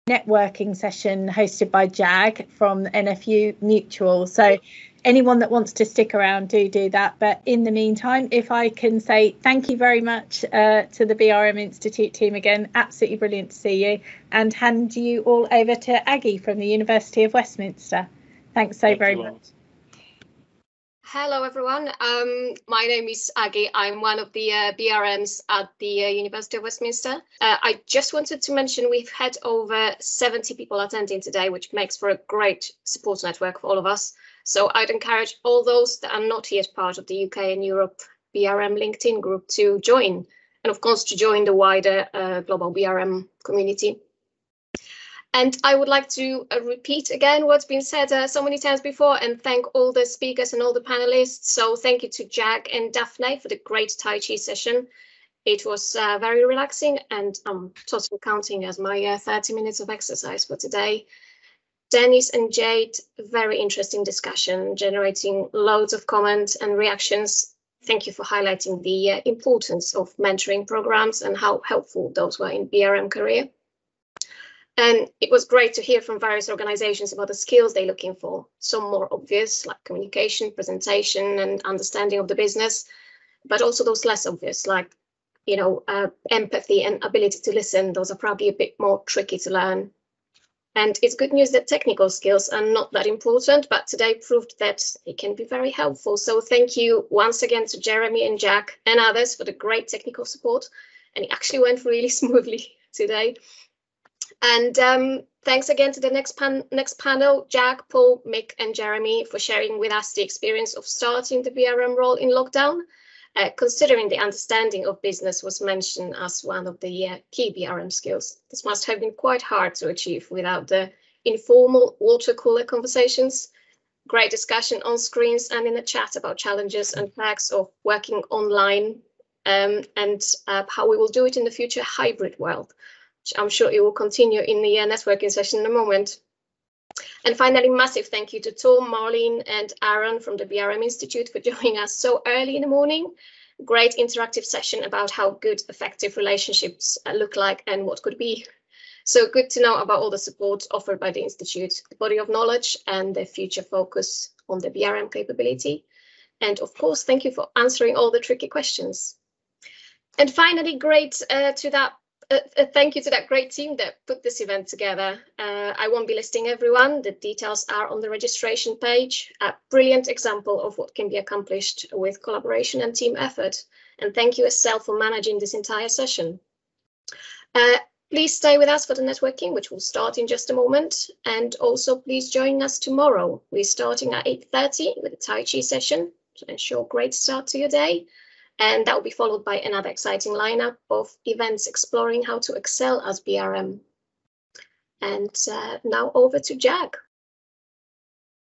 networking session hosted by Jag from NFU Mutual. So anyone that wants to stick around, do that. But in the meantime, if I can say thank you very much to the BRM Institute team again, absolutely brilliant to see you, and hand you all over to Aggie from the University of Westminster. Thanks so very much. Hello, everyone. My name is Aggie. I'm one of the BRMs at the University of Westminster. I just wanted to mention we've had over 70 people attending today, which makes for a great support network for all of us. So I'd encourage all those that are not yet part of the UK and Europe BRM LinkedIn group to join, and of course to join the wider global BRM community. And I would like to repeat again what's been said so many times before, and thank all the speakers and all the panelists. So thank you to Jag and Daphne for the great Tai Chi session. It was very relaxing, and I'm totally counting as my 30 minutes of exercise for today. Dennis and Jade, very interesting discussion, generating loads of comments and reactions. Thank you for highlighting the importance of mentoring programs and how helpful those were in BRM career. And it was great to hear from various organizations about the skills they're looking for. Some more obvious, like communication, presentation, and understanding of the business, but also those less obvious, like, you know, empathy and ability to listen. Those are probably a bit more tricky to learn. And it's good news that technical skills are not that important, but today proved that they can be very helpful. So thank you once again to Jeremy and Jack and others for the great technical support. And it actually went really smoothly today. And thanks again to the next panel, Jack, Paul, Mick and Jeremy, for sharing with us the experience of starting the BRM role in lockdown, considering the understanding of business was mentioned as one of the key BRM skills. This must have been quite hard to achieve without the informal water cooler conversations. Great discussion on screens and in the chat about challenges and perks of working online, and how we will do it in the future hybrid world. I'm sure it will continue in the networking session in a moment. And finally, massive thank you to Tom, Marlene and Aaron from the BRM Institute for joining us so early in the morning. Great interactive session about how good, effective relationships look like and what could be. So good to know about all the support offered by the Institute, the body of knowledge and the future focus on the BRM capability. And of course, thank you for answering all the tricky questions. And finally, thank you to that great team that put this event together. I won't be listing everyone. The details are on the registration page. A brilliant example of what can be accomplished with collaboration and team effort. And thank you, Estelle, for managing this entire session. Please stay with us for the networking, which will start in just a moment. And also, please join us tomorrow. We're starting at 8:30 with a Tai Chi session to ensure a great start to your day. And that will be followed by another exciting lineup of events exploring how to excel as BRM. And now over to Jag.